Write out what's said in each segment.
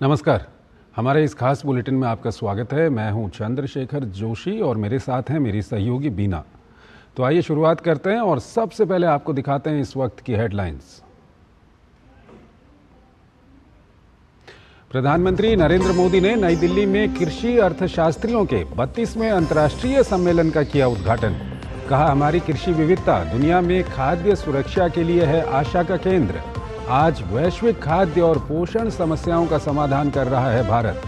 नमस्कार। हमारे इस खास बुलेटिन में आपका स्वागत है। मैं हूं चंद्रशेखर जोशी और मेरे साथ हैं मेरी सहयोगी बीना। तो आइए शुरुआत करते हैं और सबसे पहले आपको दिखाते हैं इस वक्त की हेडलाइंस। प्रधानमंत्री नरेंद्र मोदी ने नई दिल्ली में कृषि अर्थशास्त्रियों के 32वें अंतर्राष्ट्रीय सम्मेलन का किया उद्घाटन। कहा, हमारी कृषि विविधता दुनिया में खाद्य सुरक्षा के लिए है आशा का केंद्र। आज वैश्विक खाद्य और पोषण समस्याओं का समाधान कर रहा है भारत।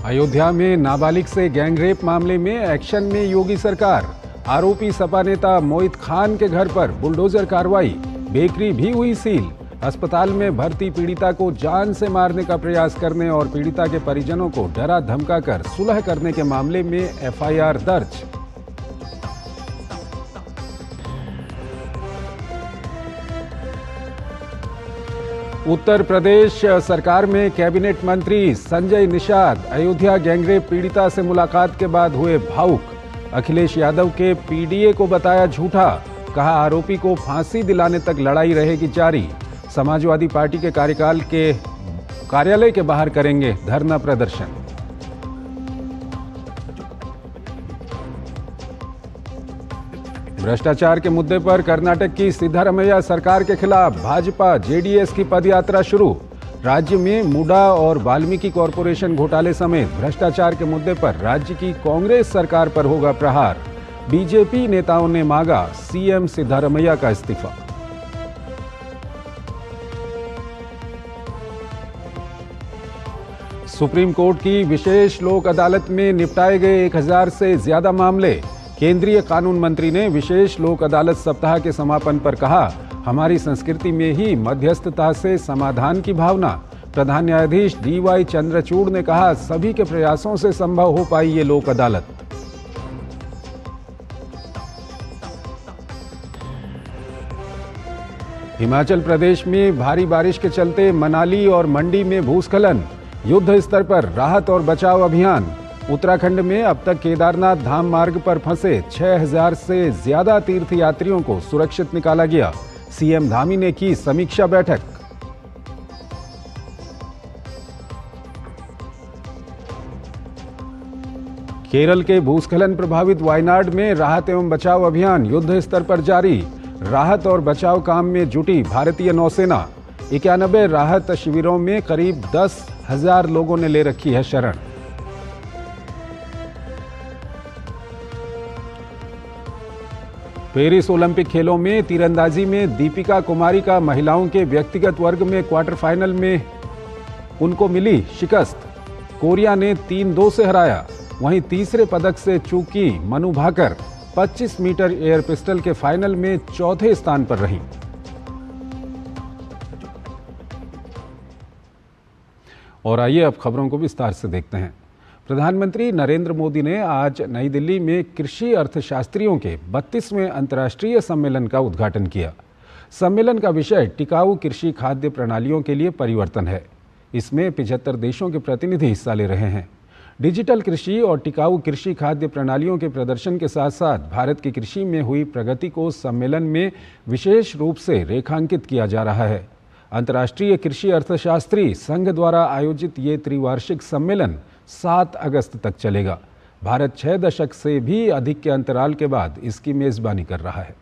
अयोध्या में नाबालिग से गैंगरेप मामले में एक्शन में योगी सरकार। आरोपी सपा नेता मोहित खान के घर पर बुलडोजर कार्रवाई। बेकरी भी हुई सील। अस्पताल में भर्ती पीड़िता को जान से मारने का प्रयास करने और पीड़िता के परिजनों को डरा धमकाकर सुलह करने के मामले में एफआईआर दर्ज। उत्तर प्रदेश सरकार में कैबिनेट मंत्री संजय निषाद अयोध्या गैंगरेप पीड़िता से मुलाकात के बाद हुए भावुक। अखिलेश यादव के पीडीए को बताया झूठा। कहा, आरोपी को फांसी दिलाने तक लड़ाई रहेगी जारी। समाजवादी पार्टी के कार्यालय के बाहर करेंगे धरना प्रदर्शन। भ्रष्टाचार के मुद्दे पर कर्नाटक की सिद्धारमैया सरकार के खिलाफ भाजपा जेडीएस की पदयात्रा शुरू। राज्य में मुडा और वाल्मीकि कॉरपोरेशन घोटाले समेत भ्रष्टाचार के मुद्दे पर राज्य की कांग्रेस सरकार पर होगा प्रहार। बीजेपी नेताओं ने मांगा सीएम सिद्धारमैया का इस्तीफा। सुप्रीम कोर्ट की विशेष लोक अदालत में निपटाए गए 1000 से ज्यादा मामले। केंद्रीय कानून मंत्री ने विशेष लोक अदालत सप्ताह के समापन पर कहा, हमारी संस्कृति में ही मध्यस्थता से समाधान की भावना। प्रधान न्यायाधीश डीवाई चंद्रचूड़ ने कहा, सभी के प्रयासों से संभव हो पाई ये लोक अदालत। हिमाचल प्रदेश में भारी बारिश के चलते मनाली और मंडी में भूस्खलन। युद्ध स्तर पर राहत और बचाव अभियान। उत्तराखंड में अब तक केदारनाथ धाम मार्ग पर फंसे 6000 से ज्यादा तीर्थयात्रियों को सुरक्षित निकाला गया। सीएम धामी ने की समीक्षा बैठक। केरल के भूस्खलन प्रभावित वायनाड में राहत एवं बचाव अभियान युद्ध स्तर पर जारी। राहत और बचाव काम में जुटी भारतीय नौसेना। 91 राहत शिविरों में करीब 10,000 लोगों ने ले रखी है शरण। पेरिस ओलंपिक खेलों में तीरंदाजी में दीपिका कुमारी का महिलाओं के व्यक्तिगत वर्ग में क्वार्टर फाइनल में उनको मिली शिकस्त। कोरिया ने 3-2 से हराया। वहीं तीसरे पदक से चूकी Manu Bhaker 25 metre air pistol के फाइनल में चौथे स्थान पर रही। और आइए अब खबरों को विस्तार से देखते हैं। प्रधानमंत्री नरेंद्र मोदी ने आज नई दिल्ली में कृषि अर्थशास्त्रियों के 32वें अंतर्राष्ट्रीय सम्मेलन का उद्घाटन किया। सम्मेलन का विषय टिकाऊ कृषि खाद्य प्रणालियों के लिए परिवर्तन है। इसमें 75 देशों के प्रतिनिधि हिस्सा ले रहे हैं। डिजिटल कृषि और टिकाऊ कृषि खाद्य प्रणालियों के प्रदर्शन के साथ साथ भारत की कृषि में हुई प्रगति को सम्मेलन में विशेष रूप से रेखांकित किया जा रहा है। अंतर्राष्ट्रीय कृषि अर्थशास्त्री संघ द्वारा आयोजित ये त्रिवार्षिक सम्मेलन 7 अगस्त तक चलेगा। भारत 6 दशक से भी अधिक के अंतराल के बाद इसकी मेजबानी कर रहा है।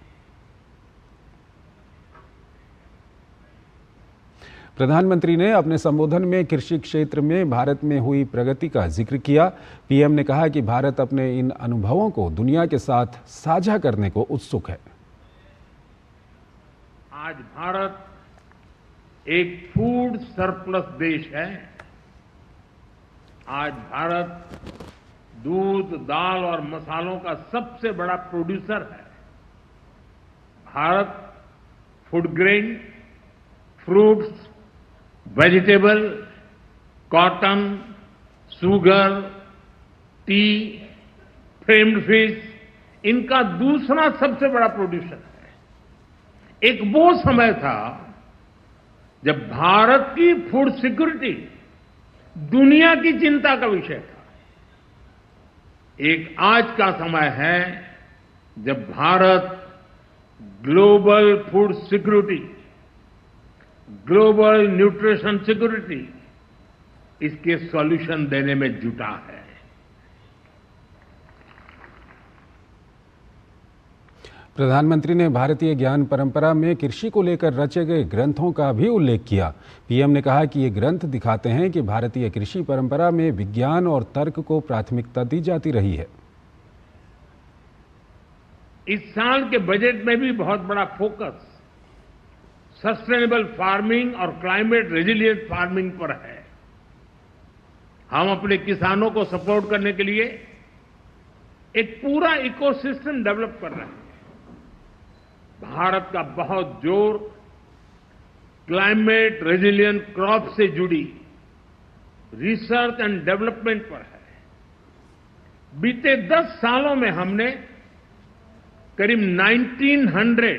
प्रधानमंत्री ने अपने संबोधन में कृषि क्षेत्र में भारत में हुई प्रगति का जिक्र किया। पीएम ने कहा कि भारत अपने इन अनुभवों को दुनिया के साथ साझा करने को उत्सुक है। आज भारत एक फूड सरप्लस देश है। आज भारत दूध, दाल और मसालों का सबसे बड़ा प्रोड्यूसर है। Bharat food grain, fruits, vegetable, cotton, sugar, T, framed fish, इनका दूसरा सबसे बड़ा प्रोड्यूसर है। एक वो समय था जब भारत की फूड सिक्योरिटी दुनिया की चिंता का विषय था। एक आज का समय है जब Bharat global food security, global nutrition security, इसके सॉल्यूशन देने में जुटा है। प्रधानमंत्री ने भारतीय ज्ञान परंपरा में कृषि को लेकर रचे गए ग्रंथों का भी उल्लेख किया। पीएम ने कहा कि ये ग्रंथ दिखाते हैं कि भारतीय कृषि परंपरा में विज्ञान और तर्क को प्राथमिकता दी जाती रही है। इस साल के बजट में भी बहुत बड़ा फोकस सस्टेनेबल फार्मिंग और क्लाइमेट रेजिलिएंट फार्मिंग पर है। हम अपने किसानों को सपोर्ट करने के लिए एक पूरा इकोसिस्टम डेवलप कर रहे हैं। भारत का बहुत जोर क्लाइमेट रेजिलिएंट क्रॉप से जुड़ी रिसर्च एंड डेवलपमेंट पर है। बीते 10 सालों में हमने करीब 1900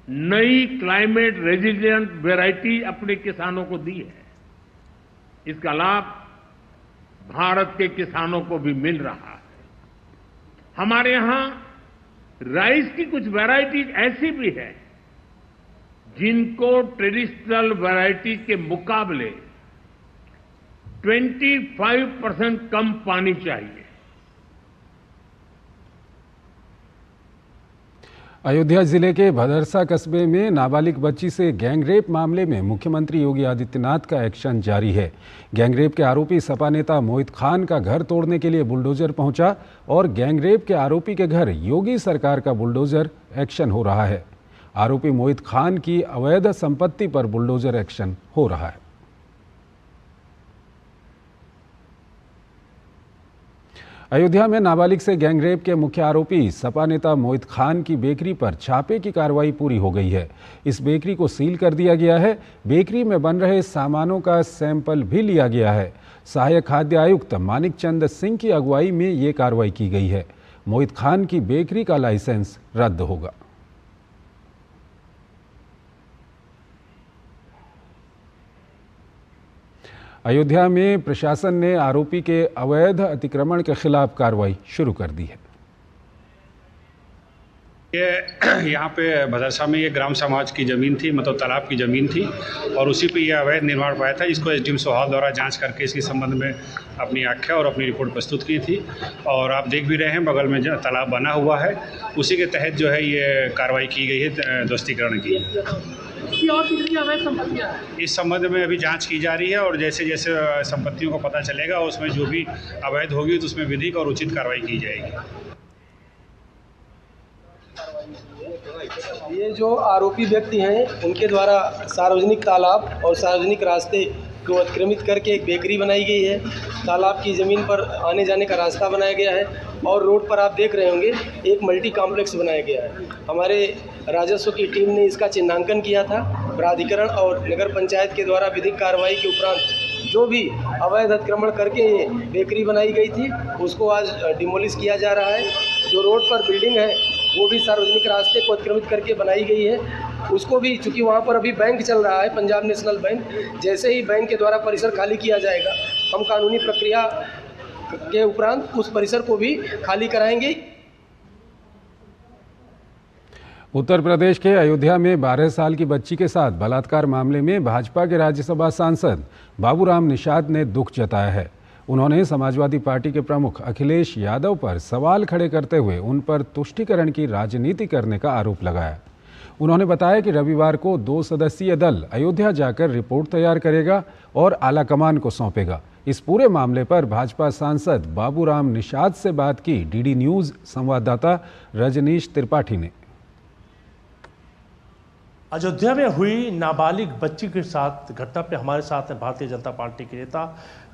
नई क्लाइमेट रेजिलिएंट वैरायटी अपने किसानों को दी है। इसका लाभ भारत के किसानों को भी मिल रहा है। हमारे यहां राइस की कुछ वैरायटी ऐसी भी है जिनको ट्रेडिशनल वैरायटी के मुकाबले 25% कम पानी चाहिए। अयोध्या जिले के भदरसा कस्बे में नाबालिग बच्ची से गैंगरेप मामले में मुख्यमंत्री योगी आदित्यनाथ का एक्शन जारी है। गैंगरेप के आरोपी सपा नेता मोहित खान का घर तोड़ने के लिए बुलडोजर पहुंचा और गैंगरेप के आरोपी के घर योगी सरकार का बुलडोजर एक्शन हो रहा है। आरोपी मोहित खान की अवैध संपत्ति पर बुलडोजर एक्शन हो रहा है। अयोध्या में नाबालिग से गैंगरेप के मुख्य आरोपी सपा नेता मोहित खान की बेकरी पर छापे की कार्रवाई पूरी हो गई है। इस बेकरी को सील कर दिया गया है। बेकरी में बन रहे सामानों का सैंपल भी लिया गया है। सहायक खाद्य आयुक्त मानिक चंद सिंह की अगुवाई में ये कार्रवाई की गई है। मोहित खान की बेकरी का लाइसेंस रद्द होगा। अयोध्या में प्रशासन ने आरोपी के अवैध अतिक्रमण के खिलाफ कार्रवाई शुरू कर दी है। ये यहाँ पे भदरसा में ये ग्राम समाज की ज़मीन थी, मतलब तालाब की ज़मीन थी और उसी पे ये अवैध निर्माण पाया था। इसको एसडीएम सोहाल द्वारा जांच करके इसके संबंध में अपनी आख्या और अपनी रिपोर्ट प्रस्तुत की थी और आप देख भी रहे हैं बगल में जो तालाब बना हुआ है उसी के तहत जो है ये कार्रवाई की गई है ध्वस्तीकरण की। और कितनी अवैध संपत्तियां हैं इस संबंध में अभी जांच की जा रही है और जैसे जैसे संपत्तियों को पता चलेगा उसमें जो भी अवैध होगी तो उसमें विधिक और उचित कार्रवाई की जाएगी। ये जो आरोपी व्यक्ति हैं उनके द्वारा सार्वजनिक तालाब और सार्वजनिक रास्ते को अतिक्रमित करके एक बेकरी बनाई गई है। तालाब की ज़मीन पर आने जाने का रास्ता बनाया गया है और रोड पर आप देख रहे होंगे एक मल्टी कॉम्प्लेक्स बनाया गया है। हमारे राजस्व की टीम ने इसका चिन्हांकन किया था। प्राधिकरण और नगर पंचायत के द्वारा विधिक कार्रवाई के उपरांत जो भी अवैध अतिक्रमण करके ये बेकरी बनाई गई थी उसको आज डिमोलिश किया जा रहा है। जो रोड पर बिल्डिंग है वो भी सार्वजनिक रास्ते को अतिक्रमित करके बनाई गई है। उसको भी, चूँकि वहाँ पर अभी बैंक चल रहा है, पंजाब नेशनल बैंक, जैसे ही बैंक के द्वारा परिसर खाली किया जाएगा हम कानूनी प्रक्रिया के उपरांत उस परिसर को भी खाली कराएंगे। उत्तर प्रदेश के अयोध्या में 12 साल की बच्ची के साथ बलात्कार मामले में भाजपा के राज्यसभा सांसद बाबूराम निषाद ने दुख जताया है। उन्होंने समाजवादी पार्टी के प्रमुख अखिलेश यादव पर सवाल खड़े करते हुए उन पर तुष्टीकरण की राजनीति करने का आरोप लगाया। उन्होंने बताया कि रविवार को 2 सदस्यीय दल अयोध्या जाकर रिपोर्ट तैयार करेगा और आलाकमान को सौंपेगा। इस पूरे मामले पर भाजपा सांसद बाबूराम निषाद से बात की डीडी न्यूज संवाददाता रजनीश त्रिपाठी ने। अयोध्या में हुई नाबालिग बच्ची के साथ घटना पे हमारे साथ हैं भारतीय जनता पार्टी के नेता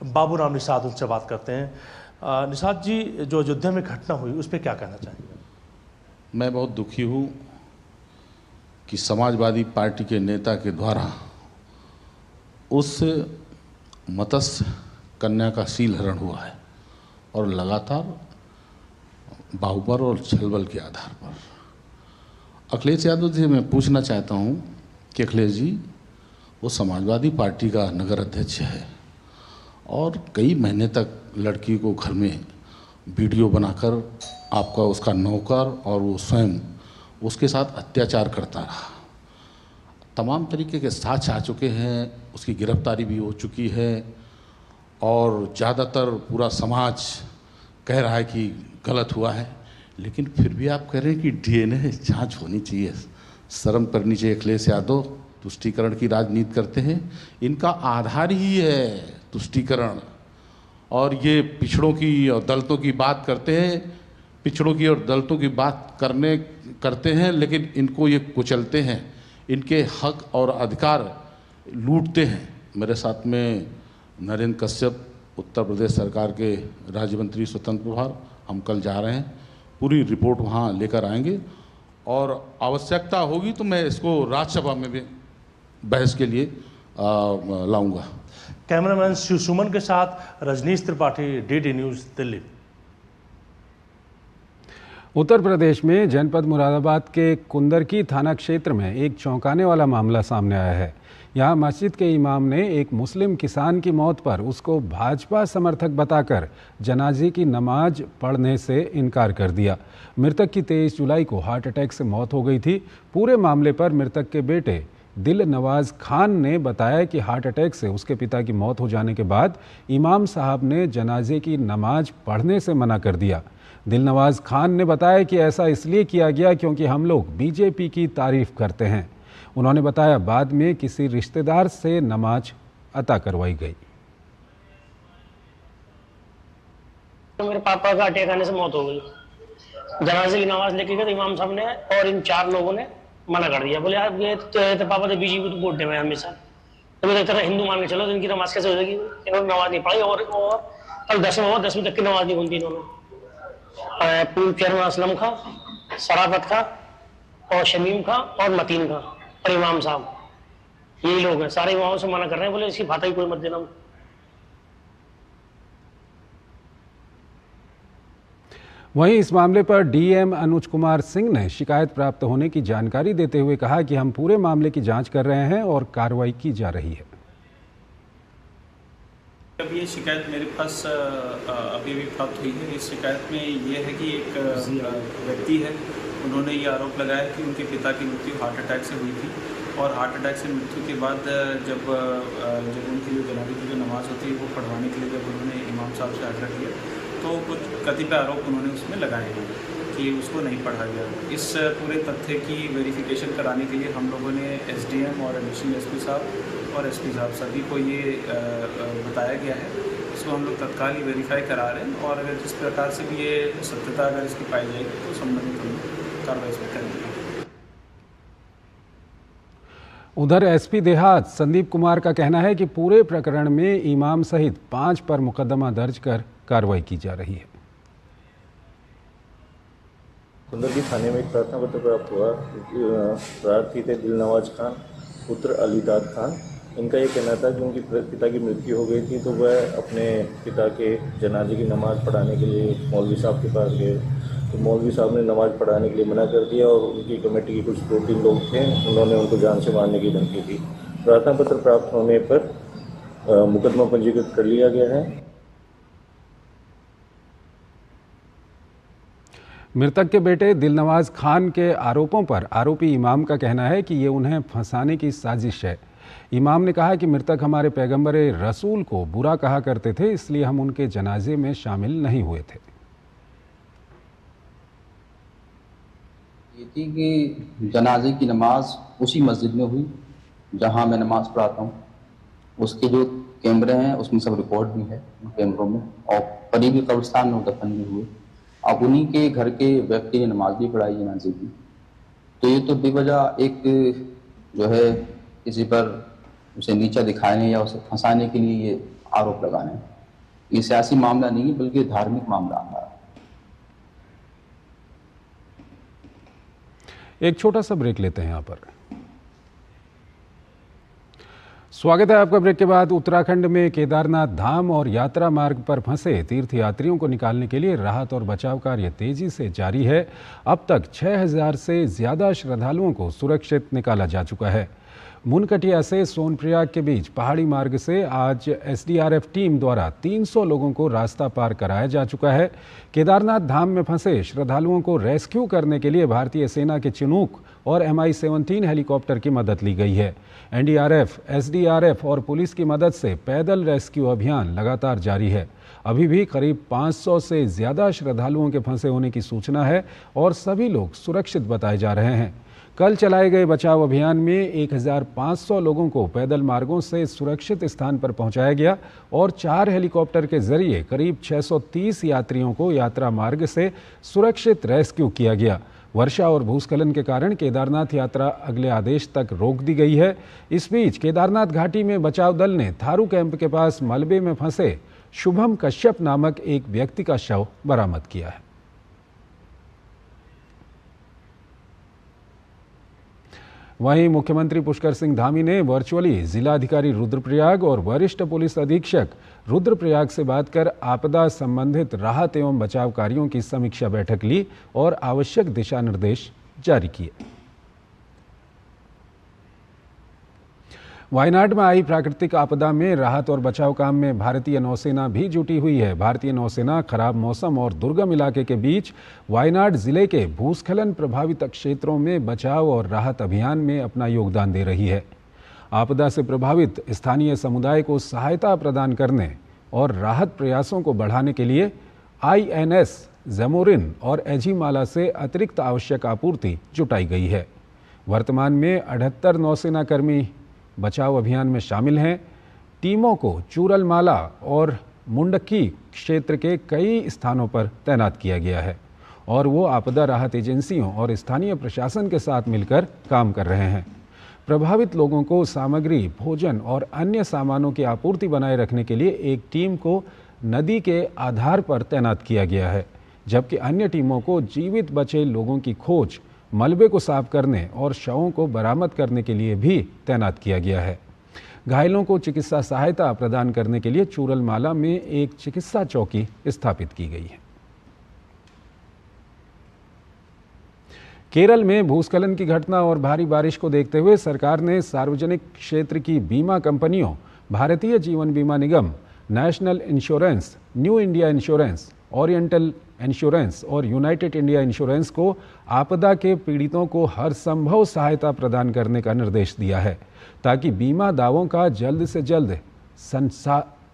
बाबूराम निषाद। उनसे बात करते हैं। निषाद जी, जो अयोध्या में घटना हुई उस पर क्या कहना चाहेंगे? मैं बहुत दुखी हूँ कि समाजवादी पार्टी के नेता के द्वारा उस मत्स्य कन्या का शीलहरण हुआ है और लगातार बाहुबल और छलबल के आधार पर। अखिलेश यादव जी मैं पूछना चाहता हूं कि अखिलेश जी वो समाजवादी पार्टी का नगर अध्यक्ष है और कई महीने तक लड़की को घर में वीडियो बनाकर आपका उसका नौकर और वो स्वयं उसके साथ अत्याचार करता रहा। तमाम तरीके के साक्ष्य आ चुके हैं, उसकी गिरफ्तारी भी हो चुकी है और ज़्यादातर पूरा समाज कह रहा है कि गलत हुआ है, लेकिन फिर भी आप कह रहे हैं कि डीएनए जांच होनी चाहिए। शर्म करनी चाहिए। अखिलेश यादव तुष्टीकरण की राजनीति करते हैं, इनका आधार ही है तुष्टीकरण, और ये पिछड़ों की और दलितों की बात करते हैं, पिछड़ों की और दलितों की बात करते हैं, लेकिन इनको ये कुचलते हैं, इनके हक और अधिकार लूटते हैं। मेरे साथ में नरेंद्र कश्यप, उत्तर प्रदेश सरकार के राज्य मंत्री स्वतंत्र प्रभार, हम कल जा रहे हैं, पूरी रिपोर्ट वहाँ लेकर आएंगे और आवश्यकता होगी तो मैं इसको राज्यसभा में भी बहस के लिए लाऊंगा। कैमरामैन शिव सुमन के साथ रजनीश त्रिपाठी, डीडी न्यूज़, दिल्ली। उत्तर प्रदेश में जनपद मुरादाबाद के कुंदरकी थाना क्षेत्र में एक चौंकाने वाला मामला सामने आया है। यहाँ मस्जिद के इमाम ने एक मुस्लिम किसान की मौत पर उसको भाजपा समर्थक बताकर जनाजे की नमाज पढ़ने से इनकार कर दिया। मृतक की 23 जुलाई को हार्ट अटैक से मौत हो गई थी। पूरे मामले पर मृतक के बेटे दिल नवाज खान ने बताया कि हार्ट अटैक से उसके पिता की मौत हो जाने के बाद इमाम साहब ने जनाजे की नमाज पढ़ने से मना कर दिया। दिल नवाज खान ने बताया कि ऐसा इसलिए किया गया क्योंकि हम लोग बीजेपी की तारीफ करते हैं। उन्होंने बताया बाद में किसी रिश्तेदार से नमाज अता करवाई गई। मेरे पापा का अटैक आने से मौत हो गई। जनाजे की नमाज लेके गए इमाम साहब ने और इन 4 लोगों ने मना कर दिया। बोले आप ये तो पापा तो बीजेपी को वोट दे हमेशा, तो मैं तरह हिंदू मान के चलो, तो इनकी नमाज कैसे हो जाएगी? इन्होंने नमाज नहीं पढ़ी और कल 10वीं तक की नमाज नहीं होती इन्होंने। पूर्व चेयरमैन असलम खां, शराफत खां और शमीम खां और मतीन खां और इमाम साहब, यही लोग हैं। सारे इमामों से मना कर रहे हैं, बोले इसकी फाता ही कोई मत देना। वहीं इस मामले पर डीएम अनुज कुमार सिंह ने शिकायत प्राप्त होने की जानकारी देते हुए कहा कि हम पूरे मामले की जांच कर रहे हैं और कार्रवाई की जा रही है। अब ये शिकायत मेरे पास अभी भी प्राप्त हुई है। इस शिकायत में ये है कि एक व्यक्ति है, उन्होंने ये आरोप लगाया कि उनके पिता की मृत्यु हार्ट अटैक से हुई थी और हार्ट अटैक से मृत्यु के बाद जब उनकी जो जनाजे की जो नमाज़ होती है वो पढ़वाने के लिए जब उन्होंने इमाम साहब से आग्रह किया तो कुछ कतिपय आरोप उन्होंने उसमें लगाए हैं कि उसको नहीं पढ़ा गया। इस पूरे तथ्य की वेरिफिकेशन कराने के लिए हम लोगों ने एसडीएम और एडिशनल एसपी साहब और एसपी साहब सभी को ये बताया गया है। इसको हम लोग तत्काल ही वेरीफाई करा रहे हैं और अगर जिस प्रकार से भी ये सत्यता अगर इसकी पाई जाएगी तो संबंधित हम लोग कार्रवाई इसमें करेंगे। उधर एसपी देहात संदीप कुमार का कहना है कि पूरे प्रकरण में इमाम सहित 5 पर मुकदमा दर्ज कर कार्रवाई की जा रही है। कुंदरकी थाने में एक प्रार्थना पत्र प्राप्त हुआ। प्रार्थी थे दिल नवाज खान पुत्र अलीदाद खान। इनका ये कहना था कि उनकी पिता की मृत्यु हो गई थी तो वह अपने पिता के जनाजे की नमाज़ पढ़ाने के लिए मौलवी साहब के पास गए, तो मौलवी साहब ने नमाज़ पढ़ाने के लिए मना कर दिया और उनकी कमेटी के कुछ 2-3 लोग थे, उन्होंने उनको जान से मारने की धमकी दी। प्रार्थना पत्र प्राप्त होने पर मुकदमा पंजीकृत कर लिया गया है। मृतक के बेटे दिलनवाज खान के आरोपों पर आरोपी इमाम का कहना है कि ये उन्हें फंसाने की साजिश है। इमाम ने कहा कि मृतक हमारे पैगंबर रसूल को बुरा कहा करते थे, इसलिए हम उनके जनाजे में शामिल नहीं हुए थे। ये थी कि जनाजे की नमाज उसी मस्जिद में हुई जहां मैं नमाज पढ़ाता हूँ। उसके जो कैमरे हैं उसमें सब रिकॉर्ड भी है उन कैमरों में, और करीबी कब्रिस्तान में दफन भी हुए। अब उन्हीं के घर के व्यक्ति ने नमाज भी पढ़ाई जनाजे की, तो ये तो बेवजह एक जो है किसी पर उसे नीचा दिखाने या उसे फंसाने के लिए ये आरोप लगाने, ये सियासी मामला नहीं है बल्कि धार्मिक मामला है। एक छोटा सा ब्रेक लेते हैं यहाँ पर। स्वागत है आपका ब्रेक के बाद। उत्तराखंड में केदारनाथ धाम और यात्रा मार्ग पर फंसे तीर्थयात्रियों को निकालने के लिए राहत और बचाव कार्य तेजी से जारी है। अब तक 6000 से ज़्यादा श्रद्धालुओं को सुरक्षित निकाला जा चुका है। मुनकटिया से सोनप्रयाग के बीच पहाड़ी मार्ग से आज एसडीआरएफ टीम द्वारा 300 लोगों को रास्ता पार कराया जा चुका है। केदारनाथ धाम में फंसे श्रद्धालुओं को रेस्क्यू करने के लिए भारतीय सेना के चिनूक और MI-17 हेलीकॉप्टर की मदद ली गई है। एनडीआरएफ, एसडीआरएफ और पुलिस की मदद से पैदल रेस्क्यू अभियान लगातार जारी है। अभी भी करीब 500 से ज़्यादा श्रद्धालुओं के फंसे होने की सूचना है और सभी लोग सुरक्षित बताए जा रहे हैं। कल चलाए गए बचाव अभियान में 1500 लोगों को पैदल मार्गों से सुरक्षित स्थान पर पहुंचाया गया और 4 हेलीकॉप्टर के जरिए करीब 630 यात्रियों को यात्रा मार्ग से सुरक्षित रेस्क्यू किया गया। वर्षा और भूस्खलन के कारण केदारनाथ यात्रा अगले आदेश तक रोक दी गई है। इस बीच केदारनाथ घाटी में बचाव दल ने थारू कैंप के पास मलबे में फंसे शुभम कश्यप नामक एक व्यक्ति का शव बरामद किया है। वहीं मुख्यमंत्री पुष्कर सिंह धामी ने वर्चुअली जिलाधिकारी रुद्रप्रयाग और वरिष्ठ पुलिस अधीक्षक रुद्रप्रयाग से बात कर आपदा संबंधित राहत एवं बचाव कार्यों की समीक्षा बैठक ली और आवश्यक दिशा निर्देश जारी किए। वायनाड में आई प्राकृतिक आपदा में राहत और बचाव काम में भारतीय नौसेना भी जुटी हुई है। भारतीय नौसेना खराब मौसम और दुर्गम इलाके के बीच वायनाड जिले के भूस्खलन प्रभावित क्षेत्रों में बचाव और राहत अभियान में अपना योगदान दे रही है। आपदा से प्रभावित स्थानीय समुदाय को सहायता प्रदान करने और राहत प्रयासों को बढ़ाने के लिए INS ज़ैमोरिन और एझीमाला से अतिरिक्त आवश्यक आपूर्ति जुटाई गई है। वर्तमान में 78 नौसेना कर्मी बचाव अभियान में शामिल हैं। टीमों को चूरलमाला और मुंडकी क्षेत्र के कई स्थानों पर तैनात किया गया है और वो आपदा राहत एजेंसियों और स्थानीय प्रशासन के साथ मिलकर काम कर रहे हैं। प्रभावित लोगों को सामग्री, भोजन और अन्य सामानों की आपूर्ति बनाए रखने के लिए एक टीम को नदी के आधार पर तैनात किया गया है, जबकि अन्य टीमों को जीवित बचे लोगों की खोज, मलबे को साफ करने और शवों को बरामद करने के लिए भी तैनात किया गया है। घायलों को चिकित्सा सहायता प्रदान करने के लिए चूरलमाला में एक चिकित्सा चौकी स्थापित की गई है। केरल में भूस्खलन की घटना और भारी बारिश को देखते हुए सरकार ने सार्वजनिक क्षेत्र की बीमा कंपनियों Bharatiya Jeevan Bima Nigam, national insurance, new India insurance, oriental insurance और यूनाइटेड इंडिया इंश्योरेंस को आपदा के पीड़ितों को हर संभव सहायता प्रदान करने का निर्देश दिया है, ताकि बीमा दावों का जल्द से जल्द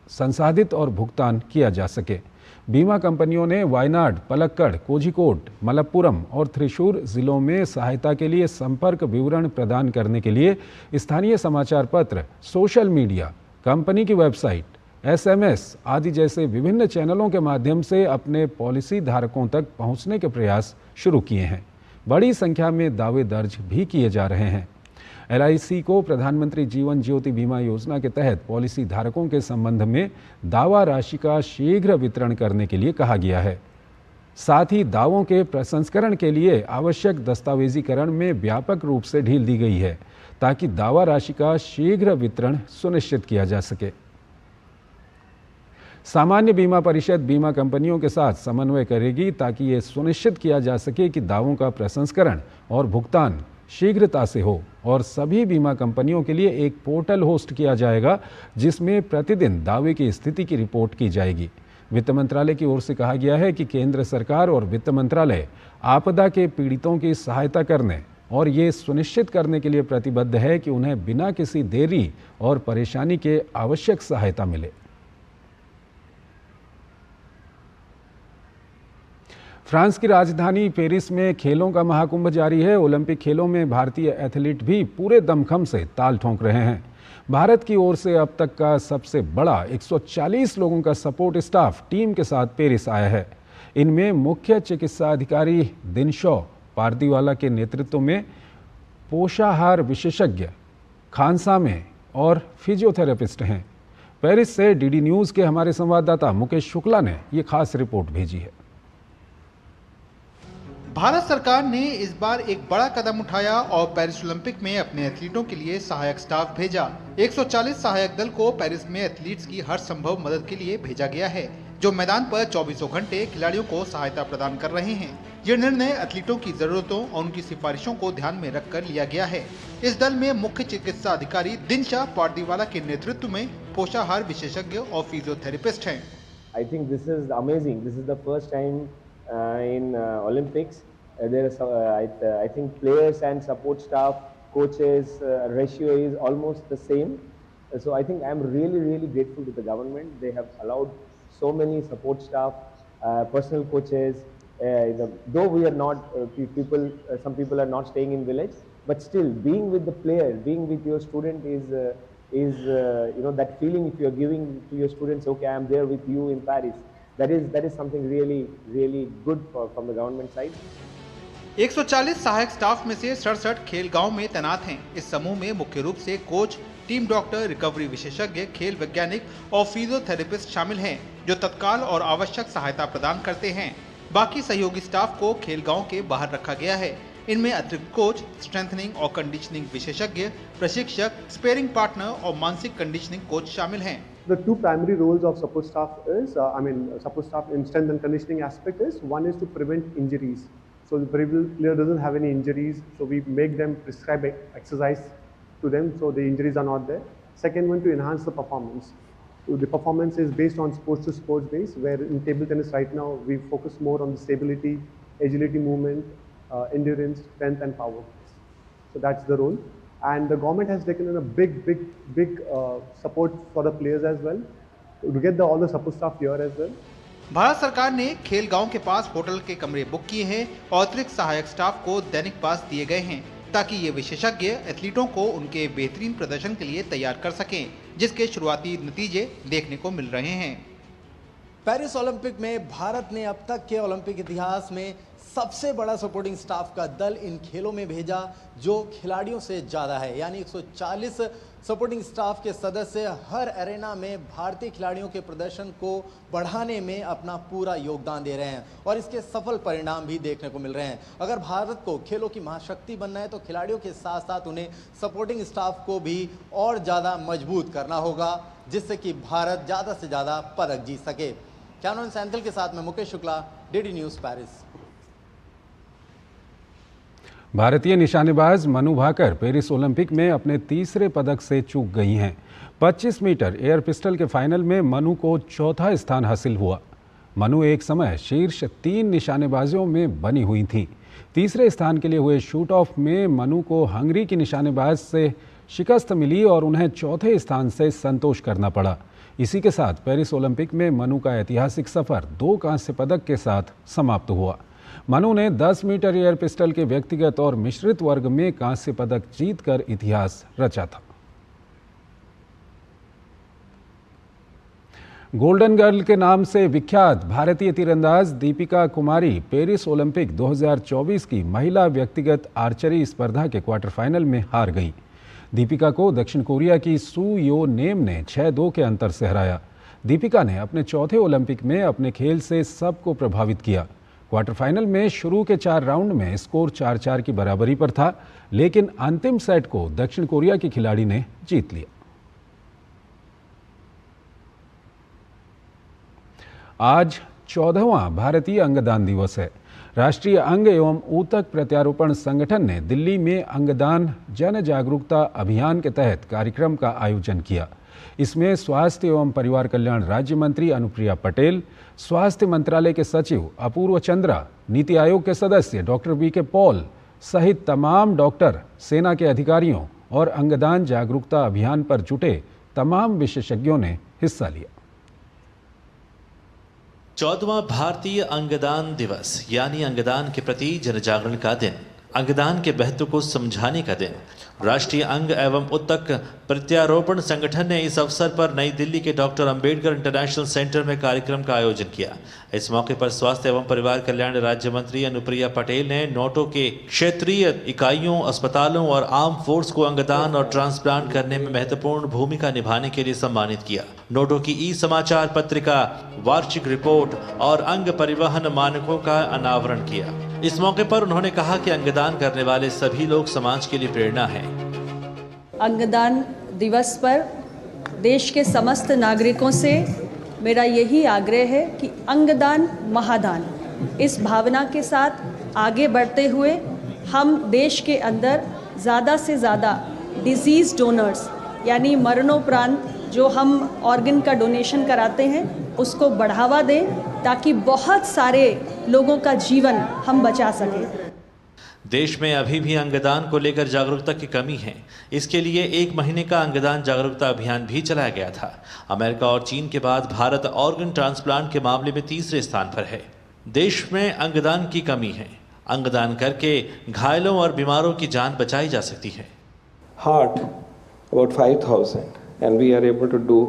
संसाधित और भुगतान किया जा सके। बीमा कंपनियों ने वायनाड, पलक्कड़, कोझिकोड, मलप्पुरम और त्रिशूर जिलों में सहायता के लिए संपर्क विवरण प्रदान करने के लिए स्थानीय समाचार पत्र, सोशल मीडिया, कंपनी की वेबसाइट, SMS आदि जैसे विभिन्न चैनलों के माध्यम से अपने पॉलिसी धारकों तक पहुंचने के प्रयास शुरू किए हैं। बड़ी संख्या में दावे दर्ज भी किए जा रहे हैं। LIC को प्रधानमंत्री जीवन ज्योति बीमा योजना के तहत पॉलिसी धारकों के संबंध में दावा राशि का शीघ्र वितरण करने के लिए कहा गया है। साथ ही दावों के प्रसंस्करण के लिए आवश्यक दस्तावेजीकरण में व्यापक रूप से ढील दी गई है, ताकि दावा राशि का शीघ्र वितरण सुनिश्चित किया जा सके। सामान्य बीमा परिषद बीमा कंपनियों के साथ समन्वय करेगी, ताकि ये सुनिश्चित किया जा सके कि दावों का प्रसंस्करण और भुगतान शीघ्रता से हो, और सभी बीमा कंपनियों के लिए एक पोर्टल होस्ट किया जाएगा जिसमें प्रतिदिन दावे की स्थिति की रिपोर्ट की जाएगी। वित्त मंत्रालय की ओर से कहा गया है कि केंद्र सरकार और वित्त मंत्रालय आपदा के पीड़ितों की सहायता करने और ये सुनिश्चित करने के लिए प्रतिबद्ध है कि उन्हें बिना किसी देरी और परेशानी के आवश्यक सहायता मिले। फ्रांस की राजधानी पेरिस में खेलों का महाकुंभ जारी है। ओलंपिक खेलों में भारतीय एथलीट भी पूरे दमखम से ताल ठोंक रहे हैं। भारत की ओर से अब तक का सबसे बड़ा 140 लोगों का सपोर्ट स्टाफ टीम के साथ पेरिस आया है। इनमें मुख्य चिकित्सा अधिकारी दिनशॉ पारदीवाला के नेतृत्व में पोषाहार विशेषज्ञ, खानसामे और फिजियोथेरेपिस्ट हैं। पेरिस से DD न्यूज़ के हमारे संवाददाता मुकेश शुक्ला ने ये खास रिपोर्ट भेजी है। भारत सरकार ने इस बार एक बड़ा कदम उठाया और पेरिस ओलंपिक में अपने एथलीटों के लिए सहायक स्टाफ भेजा। 140 सहायक दल को पेरिस में एथलीट्स की हर संभव मदद के लिए भेजा गया है, जो मैदान पर 24 घंटे खिलाड़ियों को सहायता प्रदान कर रहे हैं। ये निर्णय एथलीटों की जरूरतों और उनकी सिफारिशों को ध्यान में रखकर लिया गया है। इस दल में मुख्य चिकित्सा अधिकारी दिनशा पारदीवाला के नेतृत्व में पोषाहार विशेषज्ञ और फिजियोथेरेपिस्ट हैं। I think this is amazing. This is the first time in Olympics. There is, I think, players and support staff, coaches ratio is almost the same. So I think I am really grateful to the government. They have allowed so many support staff, personal coaches. Though we are not people, some people are not staying in village, but still being with the player, being with your student is that feeling if you are giving to your students, okay, I am there with you in Paris. That is something really good from the government side. 140 सहायक staff में से 67 खेल गांव में तैनात हैं। इस समूह में मुख्य रूप से कोच, टीम डॉक्टर, रिकवरी विशेषज्ञ, खेल वैज्ञानिक और फिजियोथेरेपिस्ट शामिल हैं, जो तत्काल और आवश्यक सहायता प्रदान करते हैं। बाकी सहयोगी स्टाफ को खेल गांव के बाहर रखा गया है। इनमें अतिरिक्त कोच, स्ट्रेंथनिंग और कंडीशनिंग विशेषज्ञ, प्रशिक्षक, स्पेयरिंग पार्टनर और मानसिक कंडीशनिंग कोच शामिल हैं। The two primary roles of support staff is, support staff in strength and conditioning aspect is, one is to prevent injuries. So the player doesn't have any injuries, so we make them prescribe exercise to them so the injuries are not there. Second one, to enhance the performance. So the performance is based on sports to sports base, where in table tennis right now we focus more on the stability, agility, movement, endurance, strength and power. So that's the role. And the government has taken in a big support for the players as well, to get all the support staff here as well. Bharat सरकार ने खेल गांव के पास hotel के कमरे book किए हैं और अतिरिक्त सहायक स्टाफ को दैनिक पास दिए गए हैं, ताकि ये विशेषज्ञ एथलीटों को उनके बेहतरीन प्रदर्शन के लिए तैयार कर सकें, जिसके शुरुआती नतीजे देखने को मिल रहे हैं। पेरिस ओलंपिक में भारत ने अब तक के ओलंपिक इतिहास में सबसे बड़ा सपोर्टिंग स्टाफ का दल इन खेलों में भेजा, जो खिलाड़ियों से ज़्यादा है। यानी 140 सपोर्टिंग स्टाफ के सदस्य हर एरेना में भारतीय खिलाड़ियों के प्रदर्शन को बढ़ाने में अपना पूरा योगदान दे रहे हैं और इसके सफल परिणाम भी देखने को मिल रहे हैं। अगर भारत को खेलों की महाशक्ति बनना है तो खिलाड़ियों के साथ साथ उन्हें सपोर्टिंग स्टाफ को भी और ज़्यादा मजबूत करना होगा, जिससे कि भारत ज़्यादा से ज़्यादा पदक जीत सके। कैनन सैंथल के साथ में Mukesh Shukla, DD news, Paris. भारतीय निशानेबाज मनु भाकर पेरिस ओलंपिक में अपने तीसरे पदक से चूक गई हैं। 25 मीटर एयर पिस्टल के फाइनल में मनु को चौथा स्थान हासिल हुआ। मनु एक समय शीर्ष 3 निशानेबाजों में बनी हुई थीं। तीसरे स्थान के लिए हुए शूट ऑफ में मनु को हंगरी की निशानेबाज से शिकस्त मिली और उन्हें चौथे स्थान से संतोष करना पड़ा। इसी के साथ पेरिस ओलंपिक में मनु का ऐतिहासिक सफर 2 कांस्य पदक के साथ समाप्त हुआ। मनु ने 10 मीटर एयर पिस्टल के व्यक्तिगत और मिश्रित वर्ग में कांस्य पदक जीतकर इतिहास रचा था। गोल्डन गर्ल के नाम से विख्यात भारतीय तीरंदाज दीपिका कुमारी पेरिस ओलंपिक 2024 की महिला व्यक्तिगत आर्चरी स्पर्धा के क्वार्टर फाइनल में हार गई। दीपिका को दक्षिण कोरिया की सू यो नेम ने 6-2 के अंतर से हराया। दीपिका ने अपने चौथे ओलंपिक में अपने खेल से सबको प्रभावित किया। क्वार्टर फाइनल में शुरू के 4 राउंड में स्कोर 4-4 की बराबरी पर था, लेकिन अंतिम सेट को दक्षिण कोरिया की खिलाड़ी ने जीत लिया। आज 14वां भारतीय अंगदान दिवस है। राष्ट्रीय अंग एवं ऊतक प्रत्यारोपण संगठन ने दिल्ली में अंगदान जन जागरूकता अभियान के तहत कार्यक्रम का आयोजन किया। इसमें स्वास्थ्य एवं परिवार कल्याण राज्य मंत्री अनुप्रिया पटेल, स्वास्थ्य मंत्रालय के सचिव अपूर्व चंद्रा, नीति आयोग के सदस्य डॉक्टर वी.के. पॉल सहित तमाम डॉक्टर, सेना के अधिकारियों और अंगदान जागरूकता अभियान पर जुटे तमाम विशेषज्ञों ने हिस्सा लिया। 14वां भारतीय अंगदान दिवस यानी अंगदान के प्रति जनजागरण का दिन, अंगदान के महत्व को समझाने का दिन। राष्ट्रीय अंग एवं ऊतक प्रत्यारोपण संगठन ने इस अवसर पर नई दिल्ली के डॉक्टर अंबेडकर इंटरनेशनल सेंटर में कार्यक्रम का आयोजन किया। इस मौके पर स्वास्थ्य एवं परिवार कल्याण राज्य मंत्री अनुप्रिया पटेल ने नोटो के क्षेत्रीय इकाइयों, अस्पतालों और आर्म फोर्स को अंगदान और ट्रांसप्लांट करने में महत्वपूर्ण भूमिका निभाने के लिए सम्मानित किया। नोटो की ई-समाचार पत्रिका, वार्षिक रिपोर्ट और अंग परिवहन मानकों का अनावरण किया। इस मौके पर उन्होंने कहा कि अंगदान करने वाले सभी लोग समाज के लिए प्रेरणा हैं। अंगदान दिवस पर देश के समस्त नागरिकों से मेरा यही आग्रह है कि अंगदान महादान इस भावना के साथ आगे बढ़ते हुए हम देश के अंदर ज़्यादा से ज़्यादा डिजीज़ डोनर्स यानी मरणोपरांत जो हम ऑर्गन का डोनेशन कराते हैं उसको बढ़ावा दें ताकि बहुत सारे लोगों का जीवन हम बचा सकें। देश में अभी भी अंगदान को लेकर जागरूकता की कमी है। इसके लिए 1 महीने का अंगदान जागरूकता अभियान भी चलाया गया था। अमेरिका और चीन के बाद भारत ऑर्गन ट्रांसप्लांट के मामले में तीसरे स्थान पर है। देश में अंगदान की कमी है। अंगदान करके घायलों और बीमारों की जान बचाई जा सकती है। Heart about 5,000 and we are able to do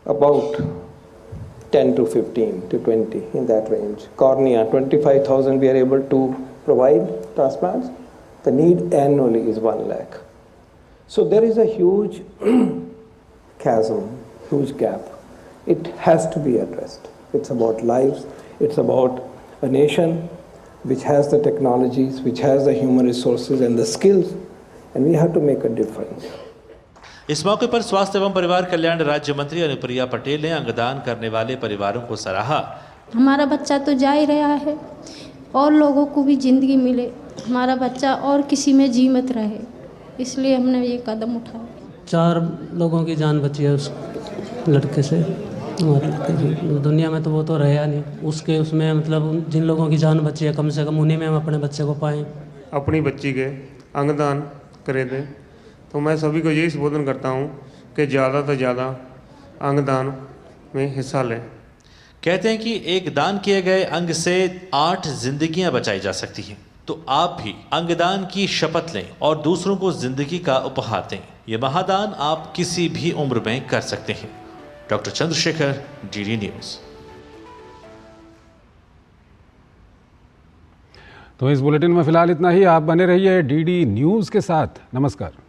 about 10 to 15 to 20 in that range. Cornea 25,000 we are able to provide transplants. The need annually is 1 lakh. So there is a huge chasm, huge gap. It has to be addressed. It's about lives. It's about a nation which has the technologies, which has the human resources and the skills, and we have to make a difference. इस मौके पर स्वास्थ्य एवं परिवार कल्याण राज्य मंत्री अनुप्रिया पटेल ने अंगदान करने वाले परिवारों को सराहा। हमारा बच्चा तो जा ही रहा है और लोगों को भी जिंदगी मिले, हमारा बच्चा और किसी में जीवित रहे, इसलिए हमने ये कदम उठाया। 4 लोगों की जान बची है उस लड़के से, और दुनिया में तो वो तो रहा नहीं, उसमें मतलब जिन लोगों की जान बची है कम से कम उन्हीं में हम अपने बच्चे को पाएँ। अपनी बच्ची के अंगदान करे दें, तो मैं सभी को यही संबोधन करता हूँ कि ज़्यादा से ज़्यादा अंगदान में हिस्सा लें। कहते हैं कि एक दान किए गए अंग से 8 जिंदगियां बचाई जा सकती हैं। तो आप भी अंगदान की शपथ लें और दूसरों को जिंदगी का उपहार दें। यह महादान आप किसी भी उम्र में कर सकते हैं। Doctor Chandrashekhar, DD news. तो इस बुलेटिन में फिलहाल इतना ही। आप बने रहिए डीडी न्यूज़ के साथ। नमस्कार।